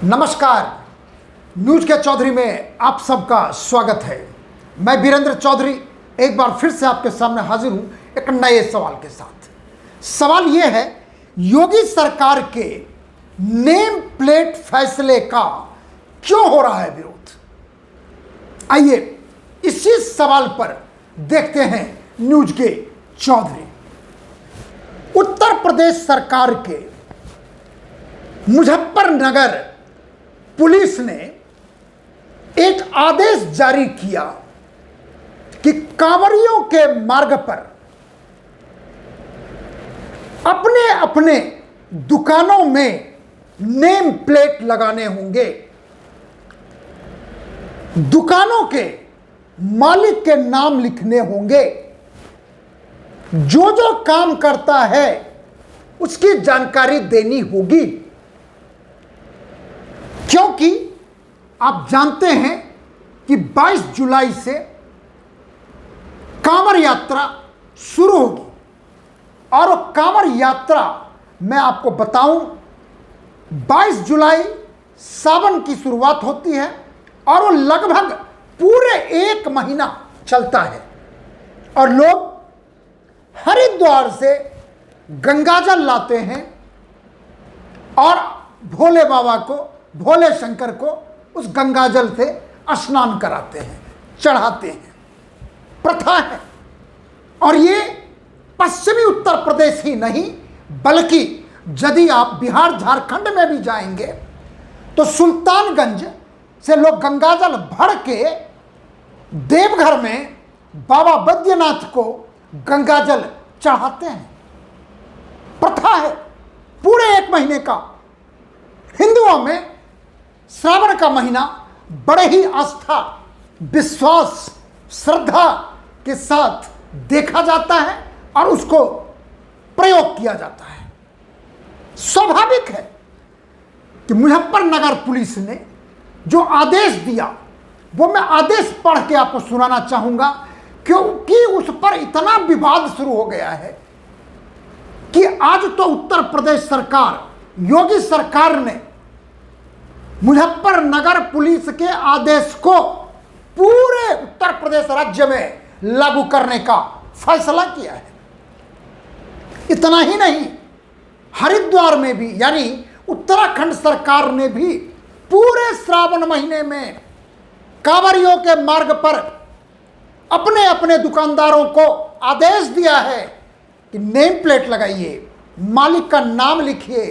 नमस्कार। न्यूज के चौधरी में आप सबका स्वागत है। मैं वीरेंद्र चौधरी एक बार फिर से आपके सामने हाजिर हूं एक नए सवाल के साथ। सवाल यह है, योगी सरकार के नेम प्लेट फैसले का क्यों हो रहा है विरोध? आइए इसी सवाल पर देखते हैं न्यूज के चौधरी। उत्तर प्रदेश सरकार के मुजफ्फरनगर पुलिस ने एक आदेश जारी किया कि कांवरियों के मार्ग पर अपने अपने दुकानों में नेम प्लेट लगाने होंगे। दुकानों के मालिक के नाम लिखने होंगे। जो जो काम करता है उसकी जानकारी देनी होगी, क्योंकि आप जानते हैं कि 22 जुलाई से कांवर यात्रा शुरू होगी। और वो कांवर यात्रा मैं आपको बताऊं, 22 जुलाई सावन की शुरुआत होती है और वो लगभग पूरे 1 महीना चलता है। और लोग हरिद्वार से गंगाजल लाते हैं और भोले बाबा को, भोले शंकर को उस गंगाजल से स्नान कराते हैं, चढ़ाते हैं। प्रथा है। और ये पश्चिमी उत्तर प्रदेश ही नहीं, बल्कि यदि आप बिहार झारखंड में भी जाएंगे तो सुल्तानगंज से लोग गंगाजल भर के देवघर में बाबा बैद्यनाथ को गंगाजल चढ़ाते हैं। प्रथा है पूरे 1 महीने का। हिंदुओं में श्रावण का महीना बड़े ही आस्था, विश्वास, श्रद्धा के साथ देखा जाता है और उसको प्रयोग किया जाता है। स्वाभाविक है कि मुजफ्फरनगर पुलिस ने जो आदेश दिया वो मैं आदेश पढ़ के आपको सुनाना चाहूंगा, क्योंकि उस पर इतना विवाद शुरू हो गया है कि आज तो उत्तर प्रदेश सरकार, योगी सरकार ने मुजफ्फरनगर पुलिस के आदेश को पूरे उत्तर प्रदेश राज्य में लागू करने का फैसला किया है। इतना ही नहीं, हरिद्वार में भी, यानी उत्तराखंड सरकार ने भी पूरे श्रावण महीने में कांवरियों के मार्ग पर अपने अपने दुकानदारों को आदेश दिया है कि नेम प्लेट लगाइए, मालिक का नाम लिखिए,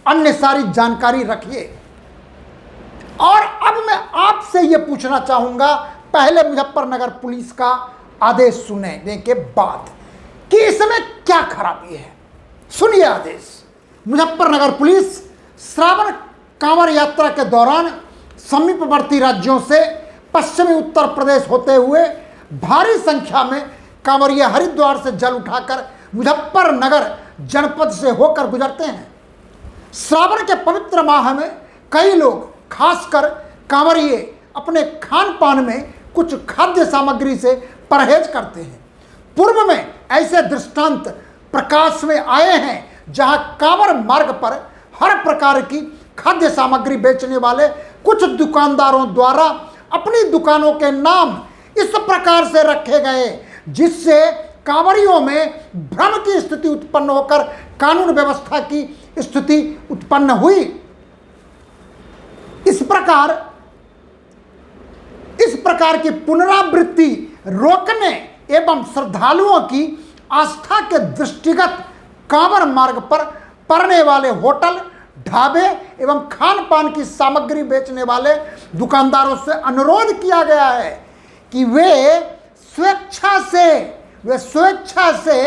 अन्य सारी जानकारी रखिए। और अब मैं आपसे यह पूछना चाहूंगा, पहले मुजफ्फरनगर पुलिस का आदेश सुनने के बाद, कि इसमें क्या खराबी है। सुनिए आदेश। मुजफ्फरनगर पुलिस श्रावण कांवर यात्रा के दौरान समीपवर्ती राज्यों से पश्चिमी उत्तर प्रदेश होते हुए भारी संख्या में कांवरिया हरिद्वार से जल उठाकर मुजफ्फरनगर जनपद से होकर गुजरते हैं। श्रावण के पवित्र माह में कई लोग, खासकर कांवरिये, अपने खान पान में कुछ खाद्य सामग्री से परहेज करते हैं। पूर्व में ऐसे दृष्टांत प्रकाश में आए हैं जहां कांवर मार्ग पर हर प्रकार की खाद्य सामग्री बेचने वाले कुछ दुकानदारों द्वारा अपनी दुकानों के नाम इस प्रकार से रखे गए जिससे कांवरियों में भ्रम की स्थिति उत्पन्न होकर कानून व्यवस्था की स्थिति उत्पन्न हुई। इस प्रकार की पुनरावृत्ति रोकने एवं श्रद्धालुओं की आस्था के दृष्टिगत कांवर मार्ग पर पड़ने वाले होटल, ढाबे एवं खान पान की सामग्री बेचने वाले दुकानदारों से अनुरोध किया गया है कि वे स्वेच्छा से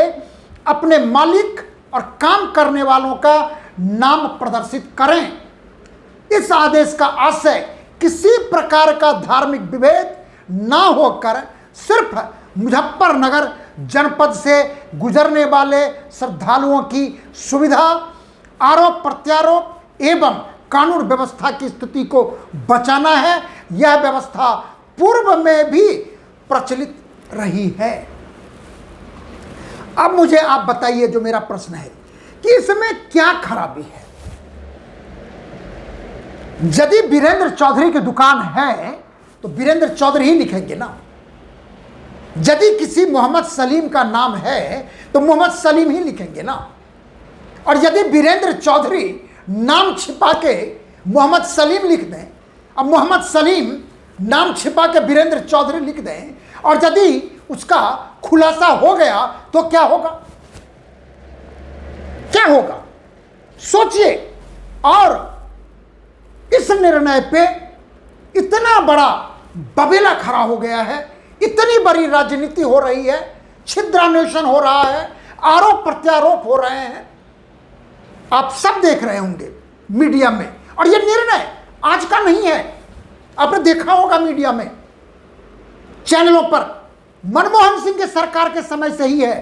अपने मालिक और काम करने वालों का नाम प्रदर्शित करें। इस आदेश का आशय किसी प्रकार का धार्मिक विभेद ना होकर सिर्फ मुजफ्फरनगर जनपद से गुजरने वाले श्रद्धालुओं की सुविधा, आरोप प्रत्यारोप एवं कानून व्यवस्था की स्थिति को बचाना है। यह व्यवस्था पूर्व में भी प्रचलित रही है। अब मुझे आप बताइए, जो मेरा प्रश्न है कि इसमें क्या खराबी है। यदि वीरेंद्र चौधरी की दुकान है तो वीरेंद्र चौधरी ही लिखेंगे ना। यदि किसी मोहम्मद सलीम का नाम है तो मोहम्मद सलीम ही लिखेंगे ना। और यदि वीरेंद्र चौधरी नाम छिपा के मोहम्मद सलीम लिख दें, अब मोहम्मद सलीम नाम छिपा के वीरेंद्र चौधरी लिख दें, और यदि उसका खुलासा हो गया तो क्या होगा? क्या होगा सोचिए। और इस निर्णय पे इतना बड़ा बबेला खड़ा हो गया है, इतनी बड़ी राजनीति हो रही है, छिद्रान्वेषण हो रहा है, आरोप प्रत्यारोप हो रहे हैं, आप सब देख रहे होंगे मीडिया में। और ये निर्णय आज का नहीं है, आपने देखा होगा मीडिया में, चैनलों पर, मनमोहन सिंह के सरकार के समय से ही है।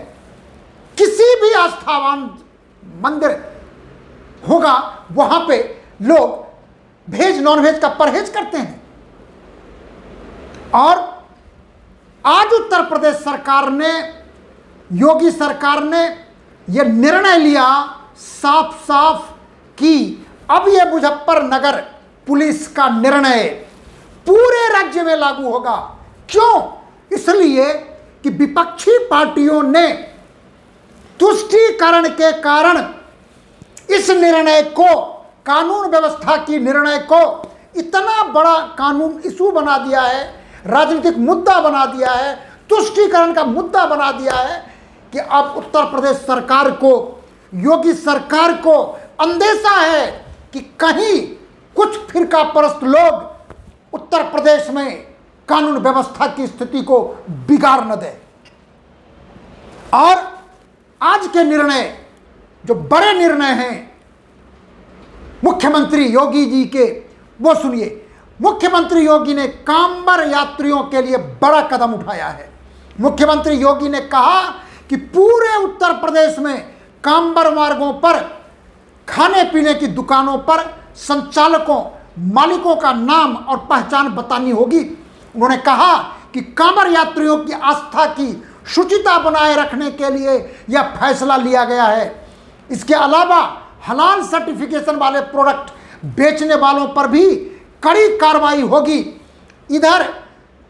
किसी भी आस्थावान मंदिर होगा वहां पे लोग वेज नॉन वेज का परहेज करते हैं। और आज उत्तर प्रदेश सरकार ने, योगी सरकार ने यह निर्णय लिया साफ साफ कि अब यह मुजफ्फरनगर पुलिस का निर्णय पूरे राज्य में लागू होगा। क्यों? इसलिए कि विपक्षी पार्टियों ने तुष्टीकरण के कारण इस निर्णय को, कानून व्यवस्था की निर्णय को इतना बड़ा कानून इशू बना दिया है, राजनीतिक मुद्दा बना दिया है, तुष्टीकरण का मुद्दा बना दिया है कि अब उत्तर प्रदेश सरकार को, योगी सरकार को अंदेशा है कि कहीं कुछ फिरका परस्त लोग उत्तर प्रदेश में कानून व्यवस्था की स्थिति को बिगाड़ न दे। और आज के निर्णय जो बड़े निर्णय हैं मुख्यमंत्री योगी जी के, वो सुनिए। मुख्यमंत्री योगी ने कांवर यात्रियों के लिए बड़ा कदम उठाया है। मुख्यमंत्री योगी ने कहा कि पूरे उत्तर प्रदेश में कांवर मार्गों पर, खाने पीने की दुकानों पर संचालकों, मालिकों का नाम और पहचान बतानी होगी। उन्होंने कहा कि कांवर यात्रियों की आस्था की शुचिता बनाए रखने के लिए यह फैसला लिया गया है। इसके अलावा हलाल सर्टिफिकेशन वाले प्रोडक्ट बेचने वालों पर भी कड़ी कार्रवाई होगी। इधर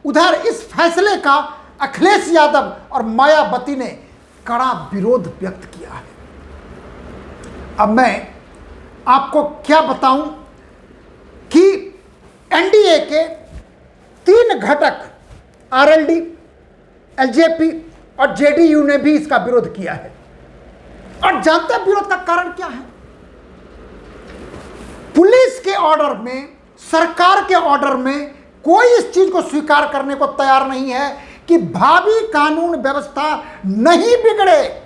उधर इस फैसले का अखिलेश यादव और मायावती ने कड़ा विरोध व्यक्त किया है। अब मैं आपको क्या बताऊं कि एनडीए के 3 घटक आरएलडी, एलजेपी और जेडीयू ने भी इसका विरोध किया है। और जानते हैं विरोध का कारण क्या है? पुलिस के ऑर्डर में, सरकार के ऑर्डर में कोई इस चीज को स्वीकार करने को तैयार नहीं है कि भावी कानून व्यवस्था नहीं बिगड़े,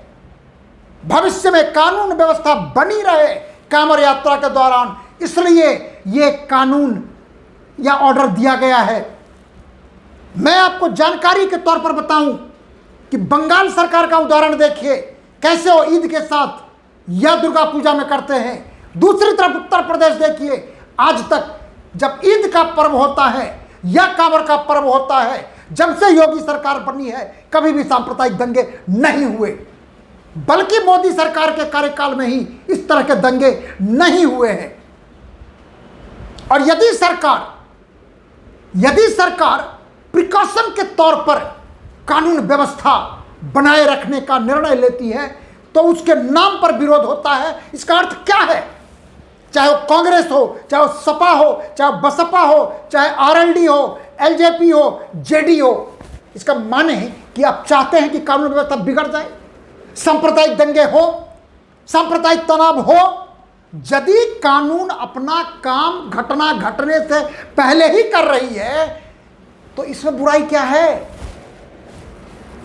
भविष्य में कानून व्यवस्था बनी रहे कांवर यात्रा के दौरान। इसलिए यह कानून या ऑर्डर दिया गया है। मैं आपको जानकारी के तौर पर बताऊं कि बंगाल सरकार का उदाहरण देखिए, कैसे वो ईद के साथ या दुर्गा पूजा में करते हैं। दूसरी तरफ उत्तर प्रदेश देखिए, आज तक जब ईद का पर्व होता है या कांवर का पर्व होता है, जब से योगी सरकार बनी है, कभी भी सांप्रदायिक दंगे नहीं हुए, बल्कि मोदी सरकार के कार्यकाल में ही इस तरह के दंगे नहीं हुए हैं। और यदि सरकार प्रिकॉशन के तौर पर कानून व्यवस्था बनाए रखने का निर्णय लेती है तो उसके नाम पर विरोध होता है। इसका अर्थ क्या है? चाहे वो कांग्रेस हो, चाहे वो सपा हो, चाहे बसपा हो, चाहे आरएलडी हो, एलजेपी हो, जेडी हो, इसका माने है कि आप चाहते हैं कि कानून व्यवस्था बिगड़ जाए, सांप्रदायिक दंगे हो, सांप्रदायिक तनाव हो। यदि कानून अपना काम घटना घटने से पहले ही कर रही है तो इसमें बुराई क्या है?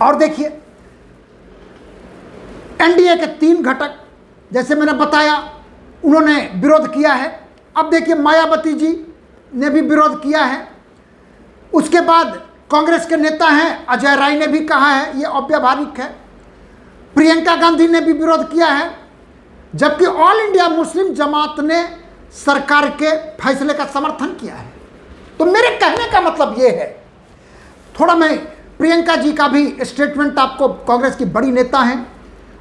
और देखिए, एनडीए के 3 घटक, जैसे मैंने बताया, उन्होंने विरोध किया है। अब देखिए, मायावती जी ने भी विरोध किया है। उसके बाद कांग्रेस के नेता हैं अजय राय ने भी कहा है ये अव्यावहारिक है। प्रियंका गांधी ने भी विरोध किया है, जबकि ऑल इंडिया मुस्लिम जमात ने सरकार के फैसले का समर्थन किया है। तो मेरे कहने का मतलब ये है, थोड़ा मैं प्रियंका जी का भी स्टेटमेंट आपको, कांग्रेस की बड़ी नेता हैं,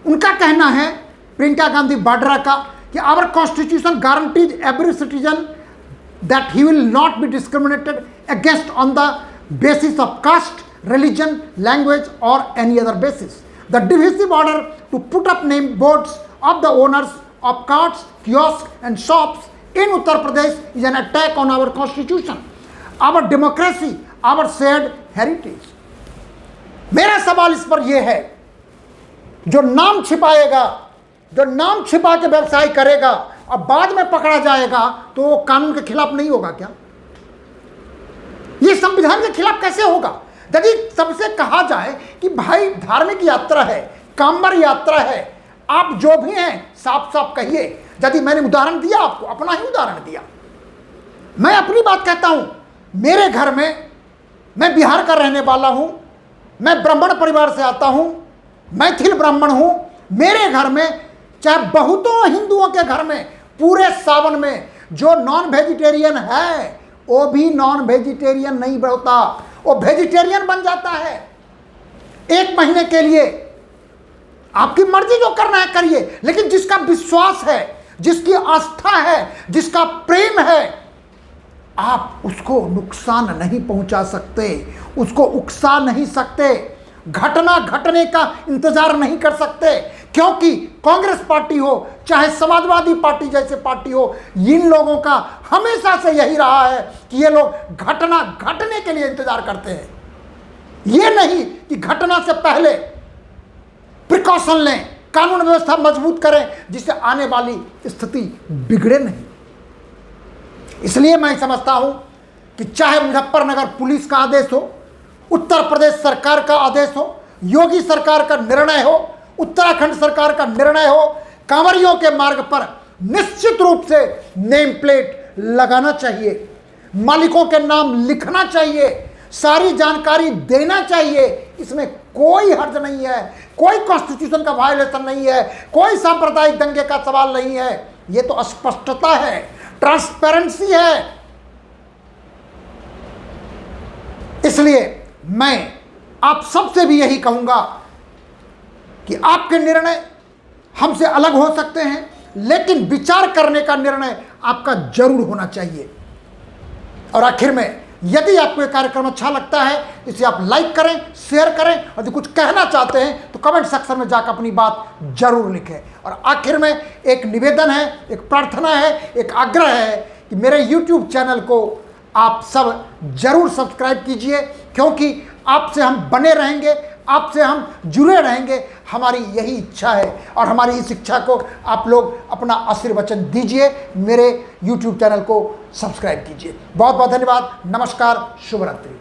उनका कहना है, प्रियंका गांधी वाड्रा का, कि our constitution guarantees every citizen that he will not be discriminated against on the basis of caste, religion, language or any other basis. The divisive order to put up name boards of the owners of carts, kiosks and shops in Uttar Pradesh is an attack on our constitution, our democracy, our shared heritage. मेरा सवाल इस पर यह है, जो नाम छिपाएगा, जो नाम छिपा के व्यवसाय करेगा और बाद में पकड़ा जाएगा तो वो कानून के खिलाफ नहीं होगा क्या? ये संविधान के खिलाफ कैसे होगा? यदि सबसे कहा जाए कि भाई धार्मिक यात्रा है, कांवर यात्रा है, आप जो भी हैं साफ साफ कहिए। यदि मैंने उदाहरण दिया, आपको अपना ही उदाहरण दिया, मैं अपनी बात कहता हूं। मेरे घर में, मैं बिहार का रहने वाला हूं, मैं ब्राह्मण परिवार से आता हूं, मैथिल ब्राह्मण हूं। मेरे घर में, चाहे बहुतों हिंदुओं के घर में, पूरे सावन में जो नॉन वेजिटेरियन है वो भी नॉन वेजिटेरियन नहीं होता, वो वेजिटेरियन बन जाता है 1 महीने के लिए। आपकी मर्जी जो करना है करिए, लेकिन जिसका विश्वास है, जिसकी आस्था है, जिसका प्रेम है, आप उसको नुकसान नहीं पहुंचा सकते, उसको उकसा नहीं सकते, घटना घटने का इंतजार नहीं कर सकते। क्योंकि कांग्रेस पार्टी हो चाहे समाजवादी पार्टी जैसे पार्टी हो, इन लोगों का हमेशा से यही रहा है कि ये लोग घटना घटने के लिए इंतजार करते हैं। ये नहीं कि घटना से पहले प्रिकॉशन लें, कानून व्यवस्था मजबूत करें, जिससे आने वाली स्थिति बिगड़े नहीं। इसलिए मैं समझता हूं कि चाहे मुजफ्फरनगर पुलिस का आदेश हो, उत्तर प्रदेश सरकार का आदेश हो, योगी सरकार का निर्णय हो, उत्तराखंड सरकार का निर्णय हो, कांवरियों के मार्ग पर निश्चित रूप से नेम प्लेट लगाना चाहिए, मालिकों के नाम लिखना चाहिए, सारी जानकारी देना चाहिए। इसमें कोई हर्ज नहीं है, कोई कॉन्स्टिट्यूशन का वायलेशन नहीं है, कोई सांप्रदायिक दंगे का सवाल नहीं है। ये तो स्पष्टता है, ट्रांसपेरेंसी है। इसलिए मैं आप सबसे भी यही कहूंगा कि आपके निर्णय हमसे अलग हो सकते हैं, लेकिन विचार करने का निर्णय आपका जरूर होना चाहिए। और आखिर में, यदि आपको ये कार्यक्रम अच्छा लगता है, इसे आप लाइक करें, शेयर करें, और यदि कुछ कहना चाहते हैं तो कमेंट सेक्शन में जाकर अपनी बात जरूर लिखें। और आखिर में एक निवेदन है, एक प्रार्थना है, एक आग्रह है कि मेरे YouTube चैनल को आप सब जरूर सब्सक्राइब कीजिए, क्योंकि आपसे हम बने रहेंगे, आपसे हम जुड़े रहेंगे, हमारी यही इच्छा है। और हमारी इस इच्छा को आप लोग अपना आशीर्वचन दीजिए, मेरे YouTube चैनल को सब्सक्राइब कीजिए। बहुत बहुत धन्यवाद। नमस्कार, शुभ रात्रि।